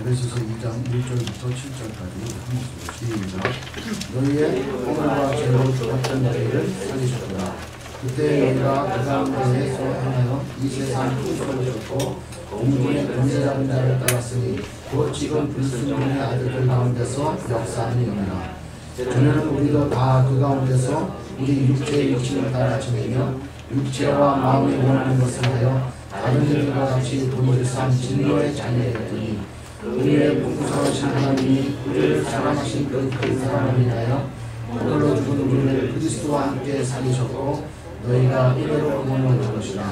에베소서 2장 1절부터 7절까지 한 목소리 시작. 너희의 허물과 죄로 죽었던 너희를 살리셨구나. 그때 너희가 그 가운데에서 행하여 이 세상 풍속을 쫓고 공중의 권세 잡은 자를 따랐으니 곧 지금 불순종의 아들들 가운데서 역사하느니라. 전에는 우리도 다 그 가운데서 우리 육체의 육신을 따라 지내며 육체와 마음이 원하는 것을 하여 다른 이들과 같이 본질상 진노의 자녀였더니 은혜의 풍성하신 하나님이 우리를 사랑하신 그 큰 사랑을 인하여 홀로 죽은 우리를 그리스도와 함께 살리셨고 너희가 은혜로 구원을 얻은 것이라.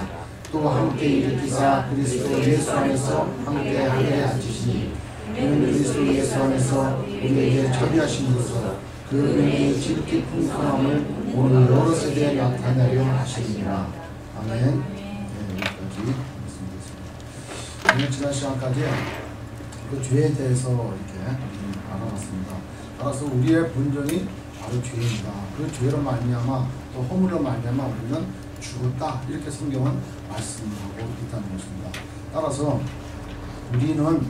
또 함께 일으키사 그리스도 예수 안에서 함께 하늘에 앉히시니 이는 그리스도 예수 안에서 우리에게 자비하신 것으로 그 은혜의 지극히 풍성함을 오늘 여러 세대에 나타내려 하시니라. 아멘. 여기까지 말씀드렸습니다. 지난 시간까지 그 죄에 대해서 이렇게 알아봤습니다. 따라서 우리의 본전이 바로 죄입니다. 그 죄로 말미암아 또 허물로 말미암아 우리는 죽었다, 이렇게 성경은 말씀하고 있다는 것입니다. 따라서 우리는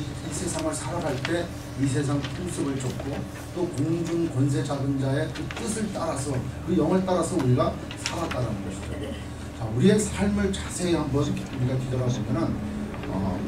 이 세상을 살아갈 때 이 세상 풍습을 쫓고 또 공중 권세 잡은 자의 그 뜻을 따라서 그 영을 따라서 우리가 살았다는 것이죠. 자, 우리의 삶을 자세히 한번 우리가 뒤돌아보면은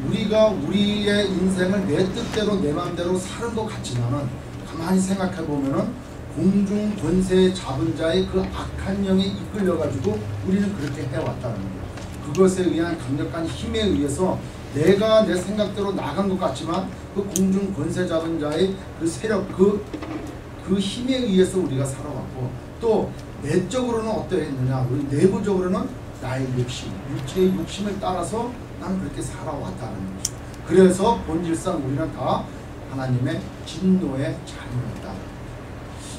우리가 우리의 인생을 내 뜻대로 내 마음대로 사는 것 같지만은 가만히 생각해 보면은 공중 권세 잡은 자의 그 악한 영에 이끌려 가지고 우리는 그렇게 해왔다는 거예요. 그것에 의한 강력한 힘에 의해서 내가 내 생각대로 나간 것 같지만 그 공중 권세 잡은 자의 그 세력, 그 힘에 의해서 우리가 살아왔고, 또 내적으로는 어떠했느냐, 우리 내부적으로는 나의 욕심, 육체의 욕심을 따라서 나는 그렇게 살아왔다는 거죠. 그래서 본질상 우리는 다 하나님의 진노의 자녀였다.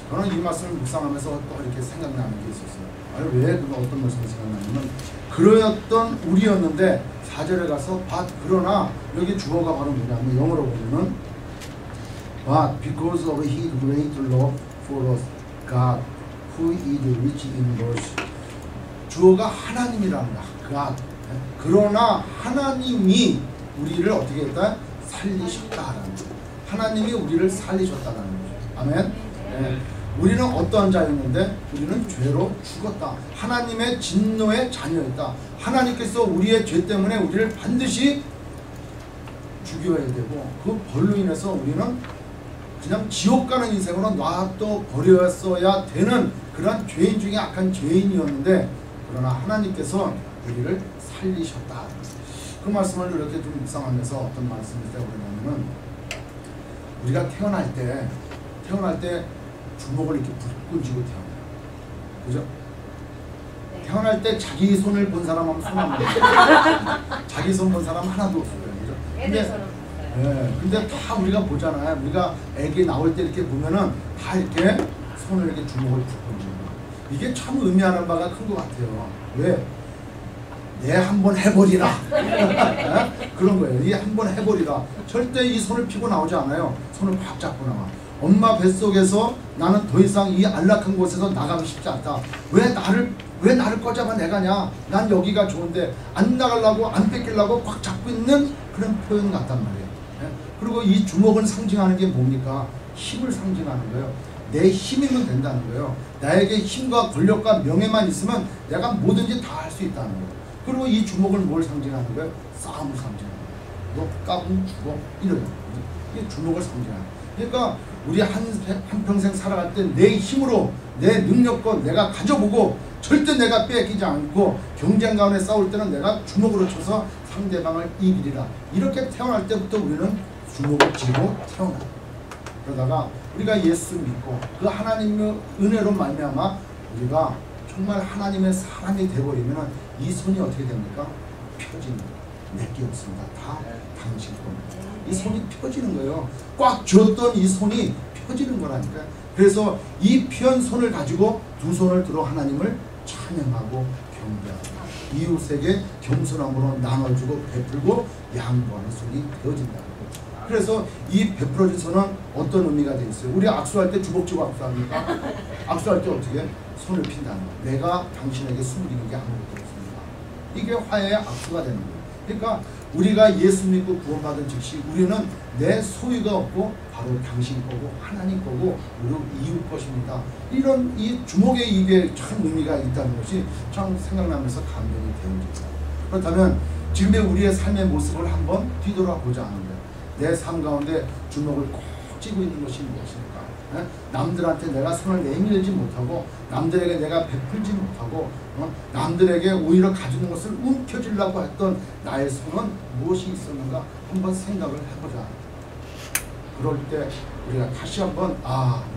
저는 이 말씀을 묵상하면서 또 이렇게 생각나는 게 있었어요. 아니, 왜 어떤 말씀이 생각나냐면, 그러였던 우리였는데 4절에 가서 그러나, 여기 주어가 바로 뭐냐면 영어로 보면은 But because of His great love for us, God, who is rich in mercy. 주어가 하나님이라는 거야. God. 그러나 하나님이 우리를 어떻게 했다? 살리셨다라는 거죠. 하나님이 우리를 살리셨다라는 거죠. 아멘. 네. 우리는 어떠한 자였는데 우리는 죄로 죽었다. 하나님의 진노의 자녀였다. 하나님께서 우리의 죄 때문에 우리를 반드시 죽여야 되고 그 벌로 인해서 우리는 그냥 지옥 가는 인생으로 놔둬 버렸어야 되는 그런 죄인 중에 악한 죄인이었는데, 그러나 하나님께서 우리를 살리셨다. 그 말씀을 이렇게 좀 묵상하면서 어떤 말씀을 때우냐면은, 우리가 태어날 때 주먹을 이렇게 붙고 쥐고 태어나요. 그죠? 네. 태어날 때 자기 손을 본 사람하면 손 안 보여요. 자기 손 본 사람 하나도 없어요. 그죠? 근데 다 우리가 보잖아요. 우리가 애기 나올 때 이렇게 보면은 다 이렇게 손을 이렇게 주먹을 붙고 쥐고. 이게 참 의미하는 바가 큰 것 같아요. 왜? 내 한번 해버리라. 그런 거예요. 이 한번 해버리라. 절대 이 손을 피고 나오지 않아요. 손을 팍 잡고 나와. 엄마 뱃속에서 나는 더 이상 이 안락한 곳에서 나가고 싶지 않다. 왜 나를 꺼잡아 내가냐? 난 여기가 좋은데 안 나가려고, 안 뺏기려고 꽉 잡고 있는 그런 표현 같단 말이에요. 그리고 이 주먹은 상징하는 게 뭡니까? 힘을 상징하는 거예요. 내 힘이면 된다는 거예요. 나에게 힘과 권력과 명예만 있으면 내가 뭐든지 다 할 수 있다는 거예요. 그리고 이 주먹은 뭘 상징하는 거예요? 싸움을 상징하는 거예요. 너 까불면 죽어. 이래요. 이게 주먹을 상징하는 거예요. 그러니까 우리 한평생 살아갈 때 내 힘으로, 내 능력과 내가 가져보고 절대 내가 뺏기지 않고 경쟁 가운데 싸울 때는 내가 주먹으로 쳐서 상대방을 이기리라. 이렇게 태어날 때부터 우리는 주먹을 쥐고 태어나요. 그러다가 우리가 예수 믿고 그 하나님의 은혜로 말미암아 우리가 정말 하나님의 사람이 되어버리면 이 손이 어떻게 됩니까? 펴지는 거예요. 내게 없습니다. 다 당신 겁니다. 이 손이 펴지는 거예요. 꽉 쥐었던 이 손이 펴지는 거라니까요. 그래서 이 피한 손을 가지고 두 손을 들어 하나님을 찬양하고 경배하고 이웃에게 겸손함으로 나눠주고 베풀고 양보하는 손이 되어진다는 거죠. 그래서 이 베풀어진 손은 어떤 의미가 되어 있어요? 우리 악수할 때 주먹 쥐고 악수합니까? 악수할 때 어떻게? 손을 핀다는 거예요. 내가 당신에게 숨기는 게 아무것도 없습니다. 이게 화해의 악수가 되는 거예요. 그러니까 우리가 예수 믿고 구원받은 즉시 우리는 내 소유가 없고 바로 당신 거고 하나님 거고 그리고 이웃 것입니다. 이런 이 주목의 이게 참 의미가 있다는 것이 참 생각나면서 감동이 되어집니다. 그렇다면 지금의 우리의 삶의 모습을 한번 뒤돌아보자 하는데 내 삶 가운데 주목을 꼭 쥐고 있는 것이 무엇입니까? 남들한테 내가 손을 내밀지 못하고 남들에게 내가 베풀지 못하고 남들에게 오히려 가지는 것을 움켜쥐려고 했던 나의 손은 무엇이 있었는가 한번 생각을 해보자. 그럴 때 우리가 다시 한번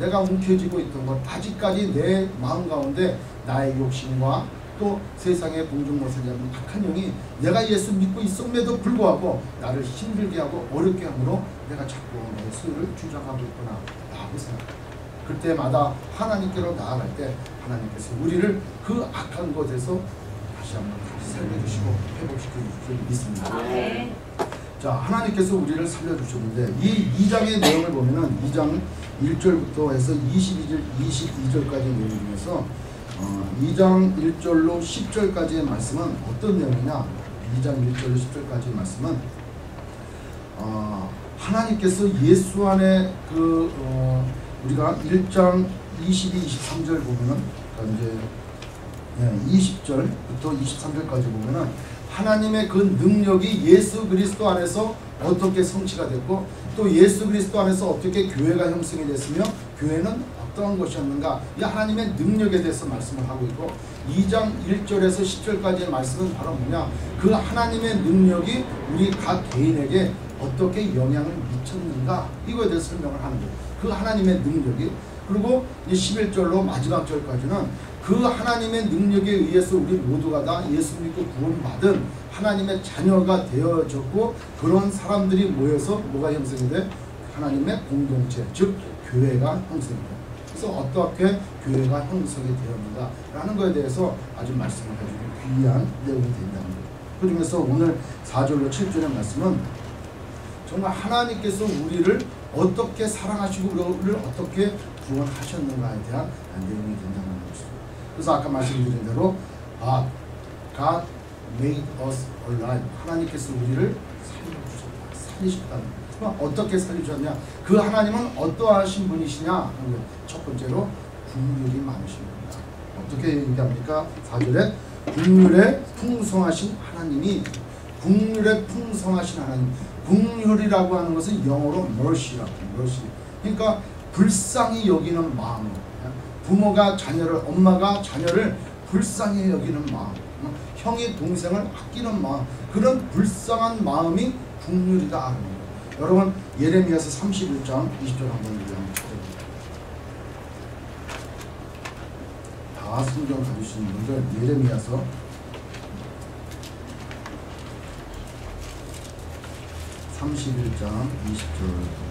내가 움켜쥐고 있던 것 아직까지 내 마음 가운데 나의 욕심과 또 세상의 공중모습이 하는 악한 영이 내가 예수 믿고 있음에도 불구하고 나를 힘들게 하고 어렵게 함으로 내가 자꾸 내 소유를 주장하고 있구나 라고 생각합니다. 그때마다 하나님께로 나아갈 때 하나님께서 우리를 그 악한 것에서 다시 한번 살려주시고 회복시켜 주실 줄 믿습니다. 자, 하나님께서 우리를 살려주셨는데 이 2장의 내용을 보면은 2장 1절부터 해서 22절까지 내용 중에서 2장 1절로 10절까지의 말씀은 어떤 내용이냐? 2장 1절로 10절까지의 말씀은 하나님께서 예수 안에 우리가 1장 22, 23절 보면은 이제 20절부터 23절까지 보면은 하나님의 그 능력이 예수 그리스도 안에서 어떻게 성취가 됐고 또 예수 그리스도 안에서 어떻게 교회가 형성이 됐으며 교회는 어떠한 것이었는가 이 하나님의 능력에 대해서 말씀을 하고 있고 2장 1절에서 10절까지의 말씀은 바로 뭐냐 그 하나님의 능력이 우리 각 개인에게 어떻게 영향을 미쳤는가 이거에 대해서 설명을 하는 거예요. 그 하나님의 능력이 그리고 11절로 마지막 절까지는 그 하나님의 능력에 의해서 우리 모두가 다 예수 믿고 구원받은 하나님의 자녀가 되어졌고 그런 사람들이 모여서 뭐가 형성이 돼? 하나님의 공동체 즉 교회가 형성이 돼. 그래서 어떻게 교회가 형성이 되었는가 라는 것에 대해서 아주 말씀을 해주는 귀한 내용이 된다는 거예요. 그 중에서 오늘 4절로 7절의 말씀은 정말 하나님께서 우리를 어떻게 사랑하시고 우리를 어떻게 구원하셨는가에 대한 내용이 된다는 것이죠. 그래서 아까 말씀드린 대로 God made us alive. 하나님께서 우리를 살리셨다는 거예요. 어떻게 살리셨냐? 그 하나님은 어떠하신 분이시냐? 첫 번째로 긍휼이 많으신 분이다. 어떻게 얘기합니까? 4절에 긍휼에 풍성하신 하나님이 긍휼에 풍성하신 하나님. 긍휼이라고 하는 것은 영어로 mercy라고 mercy. 그러니까 불쌍히 여기는 마음. 부모가 자녀를 엄마가 자녀를 불쌍히 여기는 마음. 형이 동생을 아끼는 마음. 그런 불쌍한 마음이 긍휼이다 하는 거예요. 여러분 예레미야서 31장 20절 한번 읽어보세요. 다 성경 가지시는 분들 예레미야서 31장 20절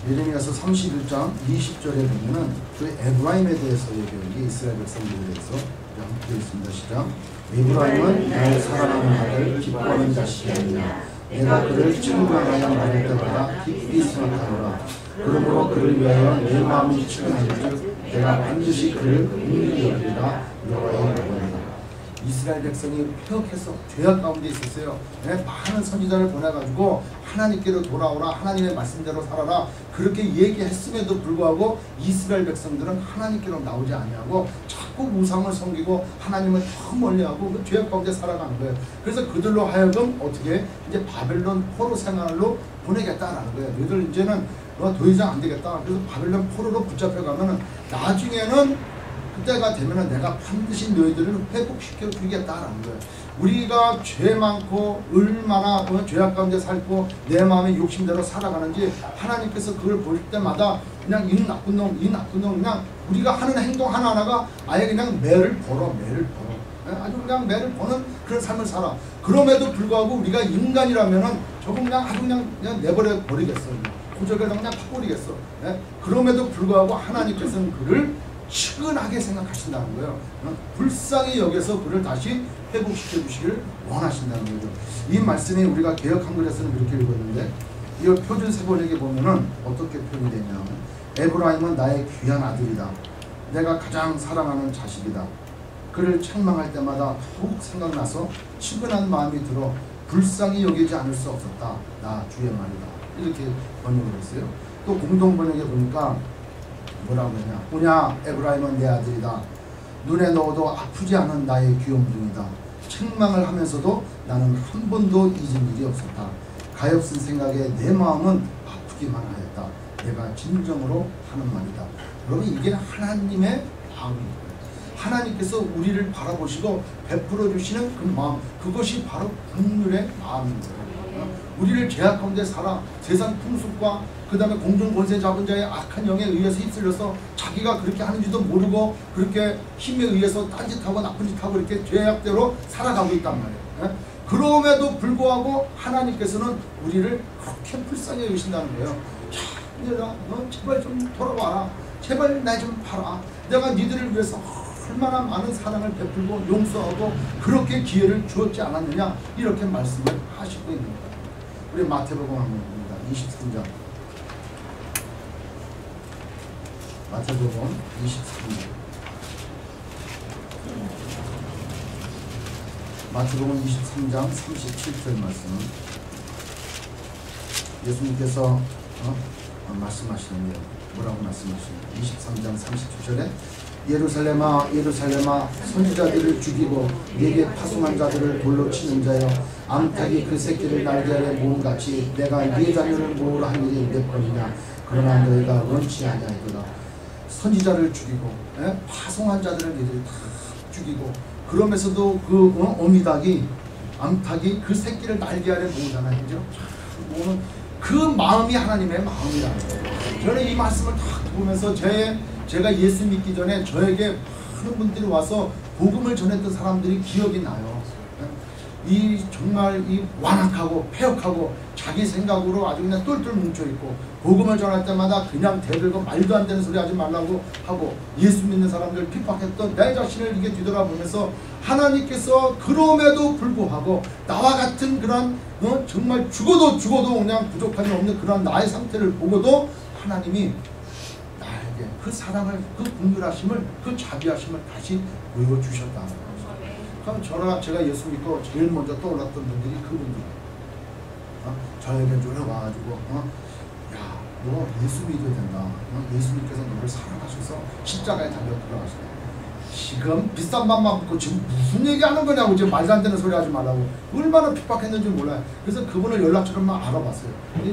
예레미야서 31장 20절에 보면은 그 에브라임에 대해서 얘기하는 게 이스라엘 백성들에 대해서 함께 있습니다. 시작. 에브라임은 나의 사랑하는 아들 기뻐하는 자식이 아니냐. 내가 그를 청구하여 말할 때마다 깊이 생각하노라. 그러므로 그를 위하여 내 마음이 측은하리즉 내가 반드시 그를 긍휼히 여기리라. 여호와의 말이다. 이스라엘 백성이 폐역해서 죄악 가운데 있었어요. 많은 선지자를 보내가지고 하나님께로 돌아오라 하나님의 말씀대로 살아라 그렇게 얘기했음에도 불구하고 이스라엘 백성들은 하나님께로 나오지 아니하고 자꾸 우상을 섬기고 하나님을 더 멀리하고 그 죄악 가운데 살아가는 거예요. 그래서 그들로 하여금 어떻게 이제 바벨론 포로 생활로 보내겠다라는 거예요. 너희들 이제는 더 이상 안 되겠다. 그래서 바벨론 포로로 붙잡혀가면은 나중에는 그때가 되면은 내가 반드시 너희들을 회복시켜 주겠다라는 거예요. 우리가 죄 많고 얼마나 죄악 가운데 살고 내 마음의 욕심대로 살아가는지 하나님께서 그걸 볼 때마다 그냥 이 나쁜 놈 그냥 우리가 하는 행동 하나하나가 아예 그냥 매를 벌어 아주 그냥 매를 버는 그런 삶을 살아. 그럼에도 불구하고 우리가 인간이라면은 저거 그냥 아주 그냥 내버려 버리겠어. 고절을 그냥 팍버리겠어. 그럼에도 불구하고 하나님께서는 그를 측은하게 생각하신다는 거예요. 불쌍히 여겨서 그를 다시 회복시켜 주시기를 원하신다는 거죠. 이 말씀이 우리가 개역 한글에서는 이렇게 읽었는데 이 표준 세번역에 보면은 어떻게 표현이 되냐면 에브라임은 나의 귀한 아들이다. 내가 가장 사랑하는 자식이다. 그를 책망할 때마다 더욱 생각나서 측은한 마음이 들어 불쌍히 여기지 않을 수 없었다. 나 주의 말이다. 이렇게 번역을 했어요. 또 공동 번역에 보니까 뭐라고 했냐. 오냐 에브라임은 내 아들이다. 눈에 넣어도 아프지 않은 나의 귀염둥이다. 책망을 하면서도 나는 한 번도 잊은 일이 없었다. 가엾은 생각에 내 마음은 아프기만 하였다. 내가 진정으로 하는 말이다. 여러분 이게 하나님의 마음입니다. 하나님께서 우리를 바라보시고 베풀어 주시는 그 마음, 그것이 바로 국률의 마음입니다. 우리를 죄악 가운데 살아 세상 풍습과 그 다음에 공중 권세 잡은 자의 악한 영에 의해서 휩쓸려서 자기가 그렇게 하는지도 모르고 그렇게 힘에 의해서 딴짓하고 나쁜 짓하고 이렇게 죄악대로 살아가고 있단 말이에요. 그럼에도 불구하고 하나님께서는 우리를 그렇게 불쌍히 여기신다는 거예요. 야, 얘들아, 너 제발 좀 돌아와라. 제발 나 좀 봐라. 내가 니들을 위해서 얼마나 많은 사랑을 베풀고 용서하고 그렇게 기회를 주었지 않았느냐, 이렇게 말씀을 하시고 있는 거예요. 우리 마태복음 한번 봅니다. 23장. 마태복음 23장. 마태복음 23장 37절 말씀. 예수님께서 말씀하시는데요. 뭐라고 말씀하시는지 23장 37절에 예루살렘아 예루살렘아 선지자들을 죽이고 네게 파송한 자들을 돌로 치는 자여 암탉이 그 새끼를 날개 아래 모음같이 내가 네 자녀를 모으라 한 일이 몇 번이냐. 그러나 너희가 원치 아니하리로다. 선지자를 죽이고 파송한 자들을 너희들이 다 죽이고 그러면서도 그 어미닭이 암탉이 그 새끼를 날개 아래 모으잖아요. 그죠? 모으는 그 마음이 하나님의 마음이라는 거예요. 저는 이 말씀을 딱 보면서 제가 예수 믿기 전에 저에게 많은 분들이 와서 복음을 전했던 사람들이 기억이 나요. 이 정말 이 완악하고 폐역하고 자기 생각으로 아주 그냥 똘똘 뭉쳐있고 복음을 전할 때마다 그냥 대들고 말도 안 되는 소리 하지 말라고 하고 예수 믿는 사람들 핍박했던 내 자신을 이게 뒤돌아보면서 하나님께서 그럼에도 불구하고 나와 같은 그런 정말 죽어도 그냥 부족함이 없는 그런 나의 상태를 보고도 하나님이 나에게 그 사랑을, 그 긍휼하심을, 그 자비하심을 다시 보여주셨다는 거죠. 그럼 제가 예수 믿고 제일 먼저 떠올랐던 분들이 그분들이에요. 저에게 쫄아와가지고 야, 너 예수 믿어야 된다. 예수님께서 너를 사랑하셔서 십자가에 달려 돌아가시다. 지금 비싼 맘만 먹고 지금 무슨 얘기하는 거냐고, 지금 말도 안 되는 소리 하지 말라고 얼마나 핍박했는지 몰라요. 그래서 그분을 연락처럼만 알아봤어요.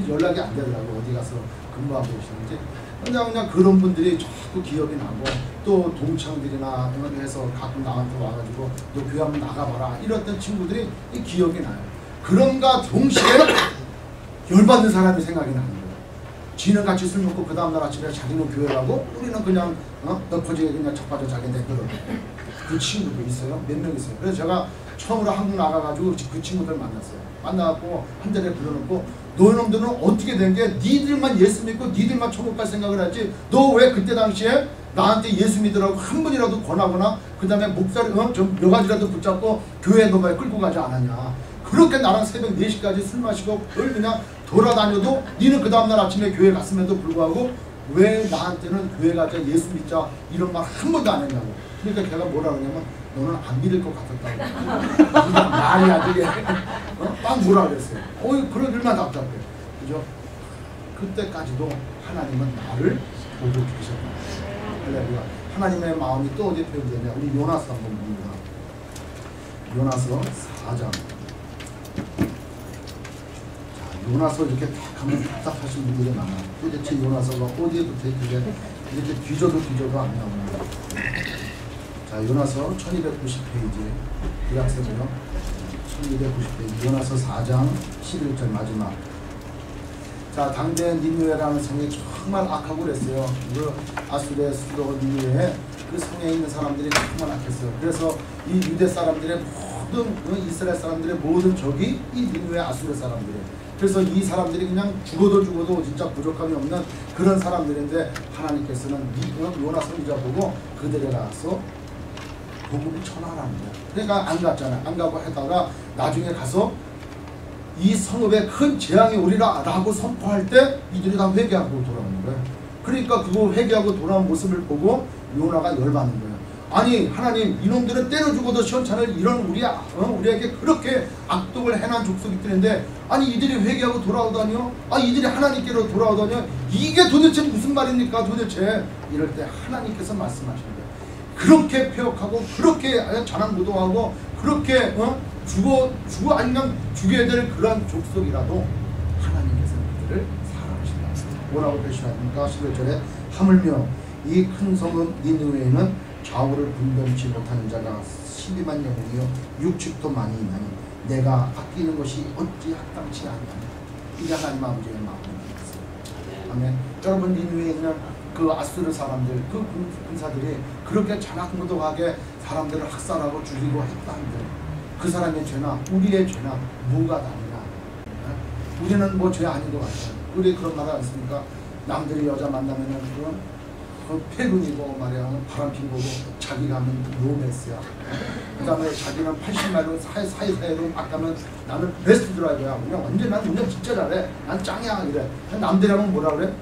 연락이 안 되더라고. 어디 가서 근무하고 계시는지. 그냥 그런 분들이 자꾸 기억이 나고, 또 동창들이나 해서 가끔 나한테 와가지고 너 교회 한번 나가봐라 이랬던 친구들이 기억이 나요. 그런가 동시에 열받는 사람이 생각이 나는 거예요. 지는 같이 술 먹고 그 다음날 아침에 자기는 교회 가고 우리는 그냥 널퍼지게 그냥 척박혀 자기네 그런 그 친구도 있어요. 몇 명 있어요. 그래서 제가 처음으로 한국 나가가지고 그 친구들 만났어요. 만나갖고 한 자리에 불러놓고 너희놈들은 어떻게 된 게 니들만 예수 믿고 니들만 천국 갈 생각을 하지, 너 왜 그때 당시에 나한테 예수 믿으라고 한 번이라도 권하거나 그 다음에 목사를 좀 몇 가지라도 붙잡고 교회에 너가 끌고 가지 않았냐. 그렇게 나랑 새벽 4시까지 술 마시고 늘 그냥 돌아다녀도 니는 그 다음날 아침에 교회 갔음에도 불구하고 왜 나한테는 교회 가자 예수 믿자 이런 말 한 번도 안 했냐고. 그러니까 걔가 뭐라 그러냐면 너는 안 믿을 것 같았다고. 말이 안 되게 막 뭐라 그랬어요. 그런 일만 답답해. 그죠? 그때까지도 하나님은 나를 보고 계셨다. 할렐루야. 하나님의 마음이 또 어디에 표현되냐. 우리 요나서 한번 봅니다. 요나서 4장. 자, 요나서 이렇게 딱 하면 답답하신 분들이 많아. 도대체 요나서가 어디에 붙어있길래 이렇게 뒤져도 안 나오나. 자, 요나서 1290페이지. 구약성경 1290페이지. 요나서 4장 11절 마지막. 자, 당대 니느웨라는 성이 정말 악하고 그랬어요. 그 아수르의 수도 니느웨 그 성에 있는 사람들이 정말 악했어요. 그래서 이 유대 사람들의 모든 이스라엘 사람들의 모든 적이 이 니느웨 아수르 사람들이에요. 그래서 이 사람들이 그냥 죽어도 진짜 부족함이 없는 그런 사람들인데 하나님께서는 요나 선지자 보고 그들에 가서 복음을 전하라는 거예요. 그러니까 안 갔잖아요. 안 가고 하다가 나중에 가서 이 성읍에 큰 재앙이 오리라 라고 선포할 때 이들이 다 회개하고 돌아오는 거예요. 그러니까 그거 회개하고 돌아온 모습을 보고 요나가 열받는 거예요. 아니 하나님, 이놈들은 때려 죽어도 시원찮을 이런 우리에게 그렇게 악독을 행한 족속이 있는데, 아니 이들이 회개하고 돌아오다니요? 이들이 하나님께로 돌아오다니요? 이게 도대체 무슨 말입니까 도대체? 이럴 때 하나님께서 말씀하시는 거예요. 그렇게 폐역하고 그렇게 자랑부도하고 그렇게 죽어 아니 그냥 죽여야 될 그런 족속이라도 하나님께서 그들을 사랑하신다. 뭐라고 표시합니까? 11절에 하물며 이 큰 성읍 니느웨에는 좌우를 분변치 못하는 자가 12만 영혼이요 육축도 많이 있나니 내가 아끼는 것이 어찌 합당치 않느냐. 이게 하나님 아버지의 마음입니다. 아멘. 여러분, 니느웨에 있는 그 아수르 사람들, 그 군사들이 그렇게 잔악무도하게 사람들을 학살하고 죽이고 했다는데 그 사람의 죄나 우리의 죄나 뭐가 다르냐? 우리는 뭐 죄 아닌 것 같아요. 우리 그런 말 않습니까? 남들이 여자 만나면은 그 패근이고 말이야, 바람핀 거고, 자기가 하면 로맨스야. 그 다음에 자기는 80마일로 사이사이로 막 가면 나는 베스트 드라이버야. 그냥 완전 난 운전 진짜 잘해. 난 짱이야. 이래. 남들이 하면 뭐라 그래?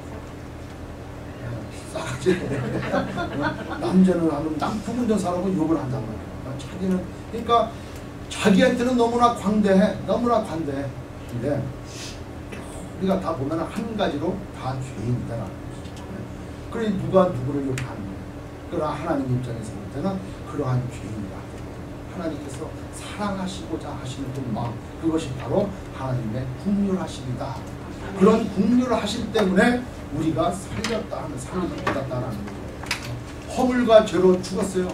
싸가지. 남자는 하면 남품 운전사라고 욕을 한단 말이야. 자기는, 그러니까 자기한테는 너무나 관대해. 너무나 관대해. 근데 우리가 다 보면 한 가지로 다 죄인이다. 그래 누가 누구를 욕하는 거예요. 그러나 하나님 입장에서 볼 때는 그러한 죄인이다. 하나님께서 사랑하시고자 하시는 그 마음, 그것이 바로 하나님의 긍휼하심이다. 그런 긍휼하심 때문에 우리가 살렸다 하는, 살리고 받았다라는 거죠. 허물과 죄로 죽었어요.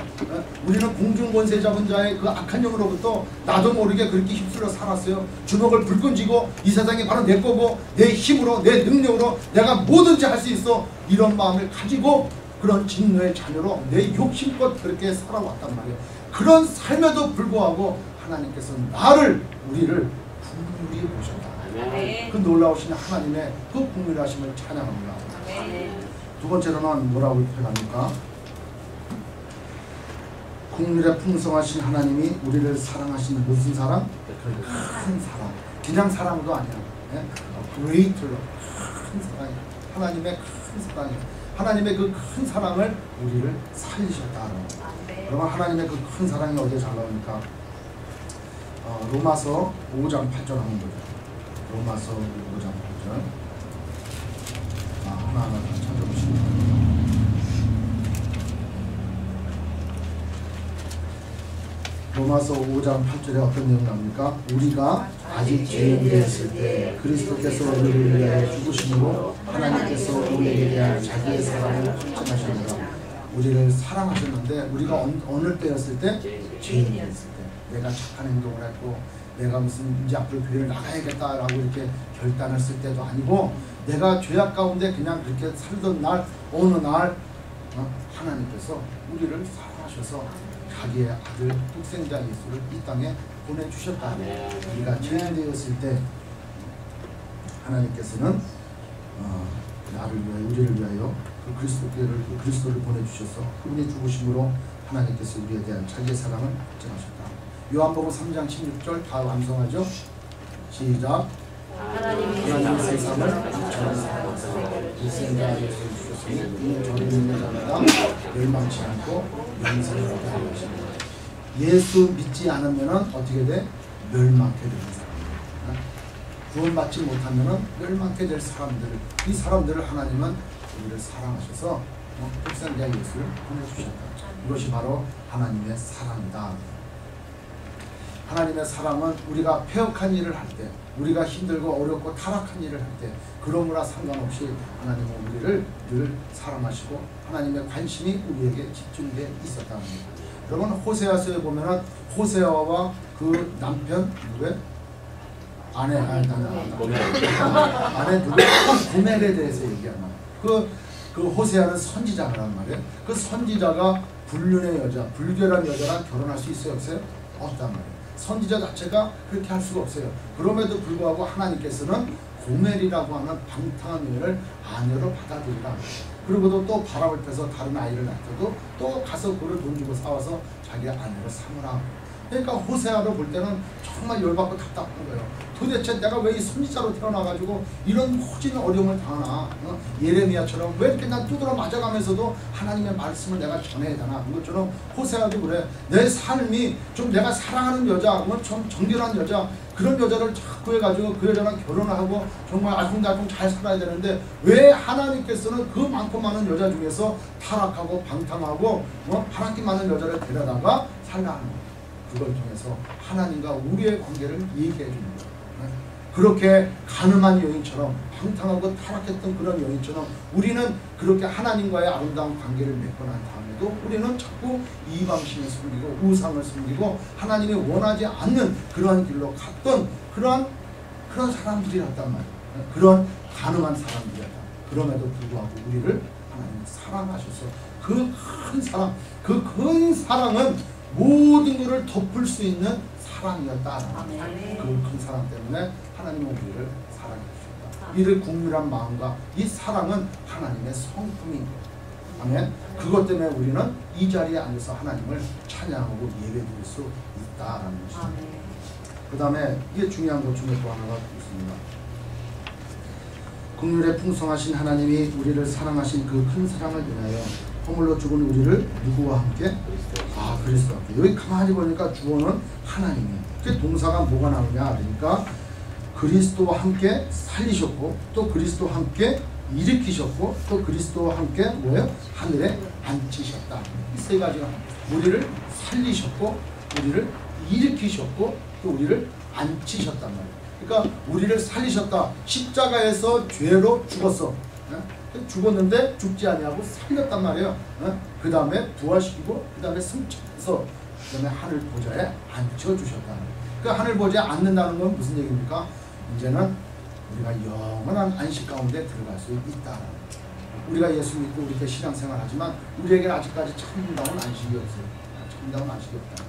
우리는 공중권세 잡은 자의 그 악한 영으로부터 나도 모르게 그렇게 휩쓸려 살았어요. 주먹을 불끈 쥐고 이 세상이 바로 내 거고 내 힘으로 내 능력으로 내가 뭐든지 할 수 있어, 이런 마음을 가지고 그런 진노의 자녀로 내 욕심껏 그렇게 살아왔단 말이에요. 그런 삶에도 불구하고 하나님께서 우리를 긍휼히 보셨다. 그 놀라우신 하나님의 그 긍휼하심을 찬양합니다. 두 번째로는 뭐라고 표현합니까? 긍휼에 풍성하신 하나님이 우리를 사랑하신 무슨 사랑? 큰 사랑. 그냥 사랑도 아니야. great love. 큰 사랑이. 하나님의 큰 사랑이. 하나님의 그 큰 사랑을 우리를 살리셨다. 그러면 하나님의 그 큰 사랑이 어디에 잘 나옵니까? 로마서 5장 8절 한번 보죠. 로마서 5장 8절. 하나하나 찾아보시면 됩니다. 로마서 5장 8절에 어떤 내용이 나옵니까? 우리가 아직 죄인되었을 때 그리스도께서 우리를 위하여 죽으심으로 하나님께서 우리에게 대한 자기의 사랑을 확증하셨느라. 우리를 사랑하셨는데 우리가 어느 때였을 때? 죄인이었을 때. 내가 착한 행동을 했고 내가 무슨 이제 앞으로 교회를 나가야겠다라고 이렇게 결단을 쓸 때도 아니고, 내가 죄악 가운데 그냥 그렇게 살던 날, 어느 날 하나님께서 우리를 사랑하셔서 자기의 아들 독생자 예수를 이 땅에 보내주셨다. 우리가 죄인 되었을 때 하나님께서는 나를 위하여, 우리를 위하여 그 그리스도를 보내주셔서 그분이 죽으심으로 하나님께서 우리에 대한 자기의 사랑을 확증하셨다. 요한복음 3장 16절 다 완성하죠? 시작. 하나님이 세상을 이처럼 사랑하사 독생자 예수를 주셨으니 이는 저를 믿는 자마다 멸망치 않고 영생을 얻게 하려 하십니다. 예수 믿지 않으면 어떻게 돼? 멸망케 되는 사람입니다. 구원받지 못하면 멸망케 될 사람들, 이 사람들을 하나님은 우리를 사랑하셔서 독생자 예수를 보내주셨다. 이것이 바로 하나님의 사랑이다. 하나님의 사랑은 우리가 폐역한 일을 할 때, 우리가 힘들고 어렵고 타락한 일을 할 때, 그런 거나 상관없이 하나님은 우리를 늘 사랑하시고 하나님의 관심이 우리에게 집중되어 있었다는 겁니다. 여러분, 호세아서에 보면은 호세아와 그 남편 누구의? 아내 누구의? 고멜에 대해서 얘기하는 그 호세아는 선지자란 말이에요. 그 선지자가 불륜의 여자, 불결한 여자랑 결혼할 수 있어요, 없어요? 없단 말이에요. 선지자 자체가 그렇게 할 수가 없어요. 그럼에도 불구하고 하나님께서는 고멜이라고 하는 방탕한 여인을 아내로 받아들이라. 그리고도 또 바람을 펴서 다른 아이를 낳고도 또 가서 그를 돈 주고 사와서 자기 아내로 삼으라. 그러니까 호세아를 볼 때는 정말 열받고 답답한 거예요. 도대체 내가 왜 이 선지자로 태어나가지고 이런 모진 어려움을 당하나. 예레미야처럼 왜 이렇게 난 두드러 맞아가면서도 하나님의 말씀을 내가 전해야 되나. 그것처럼 호세아도 그래. 내 삶이 좀 내가 사랑하는 여자, 좀 정결한 여자, 그런 여자를 자꾸 해가지고 그 여자랑 결혼을 하고 정말 알콩달콩 잘 살아야 되는데 왜 하나님께서는 그 많고 많은 여자 중에서 타락하고 방탕하고 바람기 많은 여자를 데려다가 살라 하는 거예요. 그걸 통해서 하나님과 우리의 관계를 얘기해 주는 거예요. 그렇게 가늠한 여인처럼 방탕하고 타락했던 그런 여인처럼 우리는 그렇게 하나님과의 아름다운 관계를 맺고 난 다음에도 우리는 자꾸 이방신을 섬기고 우상을 섬기고 하나님이 원하지 않는 그러한 길로 갔던 그런 사람들이었단 말이에요. 그런 가늠한 사람들이었다. 그럼에도 불구하고 우리를 하나님이 사랑하셔서 그 큰 사랑, 그 큰 사랑은 모든 것을 덮을 수 있는 사랑이었다. 그 큰 사랑 때문에 하나님은 우리를 사랑해 주셨다. 이를 국률한 마음과 이 사랑은 하나님의 성품인 거예요. 아멘. 그것 때문에 우리는 이 자리에 앉아서 하나님을 찬양하고 예배드릴 수 있다라는 것입니다. 그 다음에 이게 중요한 것 중에 또 하나가 있습니다. 국률에 풍성하신 하나님이 우리를 사랑하신 그 큰 사랑을 인하여 허물로 죽은 우리를 누구와 함께? 그리스도와 함께. 여기 가만히 보니까 주어는 하나님이에요. 그 동사가 뭐가 나오냐 그러니까 그리스도와 함께 살리셨고 또 그리스도와 함께 일으키셨고 또 그리스도와 함께 뭐예요? 하늘에 앉히셨다. 이 세 가지가 우리를 살리셨고 우리를 일으키셨고 또 우리를 앉히셨단 말이에요. 그러니까 우리를 살리셨다. 십자가에서 죄로 죽었어. 죽었는데 죽지 아니하고 살렸단 말이에요. 그 다음에 부활시키고 그 다음에 승천해서 그 다음에 하늘 보좌에 앉혀주셨다. 그 하늘 보좌에 앉는다는 건 무슨 얘기입니까? 이제는 우리가 영원한 안식 가운데 들어갈 수 있다. 우리가 예수 믿고 우리가 신앙생활 하지만 우리에게 아직까지 참다운 안식이 없어요. 참다운 안식이 없다.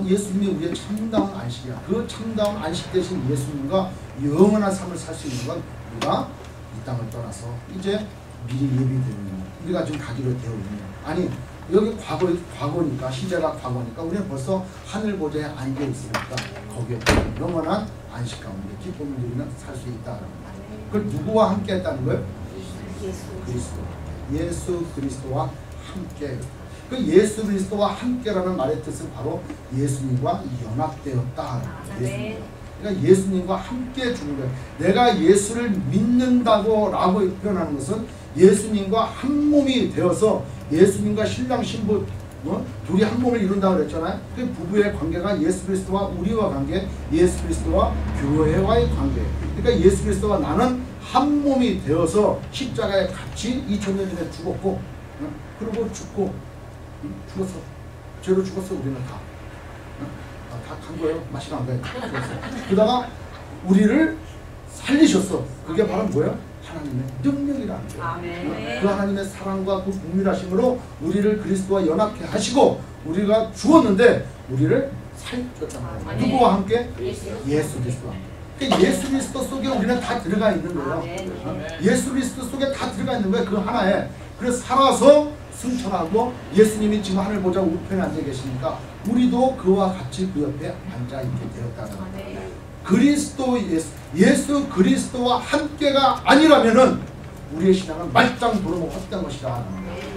예수님이 우리의 참다운 안식이야. 그 참다운 안식 대신 예수님과 영원한 삶을 살 수 있는 건 우리가 이 땅을 떠나서 이제 미리 예비되는 우리가 지금 가기로 되어 있는 아니 여기 과거니까 시제가 과거니까 우리는 벌써 하늘 보좌에 앉아 있으니까 거기에 영원한 안식 가운데 기쁨을 누리는 살 수 있다. 그걸 누구와 함께 했다는 거예요? 예수 그리스도와 함께. 그 예수 그리스도와 함께라는 말의 뜻은 바로 예수님과 연합되었다. 그러니까 예수님과 함께 죽은 거예요. 내가 예수를 믿는다고 라고 표현하는 것은 예수님과 한 몸이 되어서 예수님과 신랑 신부 둘이 한 몸을 이룬다고 그랬잖아요. 그 부부의 관계가 예수 그리스도와 우리와 관계, 예수 그리스도와 교회와의 관계. 그러니까 예수 그리스도와 나는 한 몸이 되어서 십자가에 같이 2000년 전에 죽었고 그리고 죽고 죽었어. 죄로 죽었어. 우리는 다 간 거예요. 맛이 간 거예요. 그러다가 우리를 살리셨어. 그게 바로 뭐예요? 하나님의 능력이라는 거예요. 그 하나님의 사랑과 그 국률하심으로 우리를 그리스도와 연합해 하시고 우리가 죽었는데 우리를 살렸잖아요. 누구와 함께? 예수 그리스도와 함께. 그러니까 예수 그리스도 속에 우리는 다 들어가 있는 거예요. 예수 그리스도 속에 다 들어가 있는 거예요. 그 하나에. 그래서 살아서 승천하고 예수님이 지금 하늘 보좌 우편에 앉아 계시니까 우리도 그와 같이 그 옆에 앉아 있게 되었다는 거예요. 그리스도 예수 그리스도와 함께가 아니라면은 우리의 신앙은 말짱 도루묵 헛된 것이다.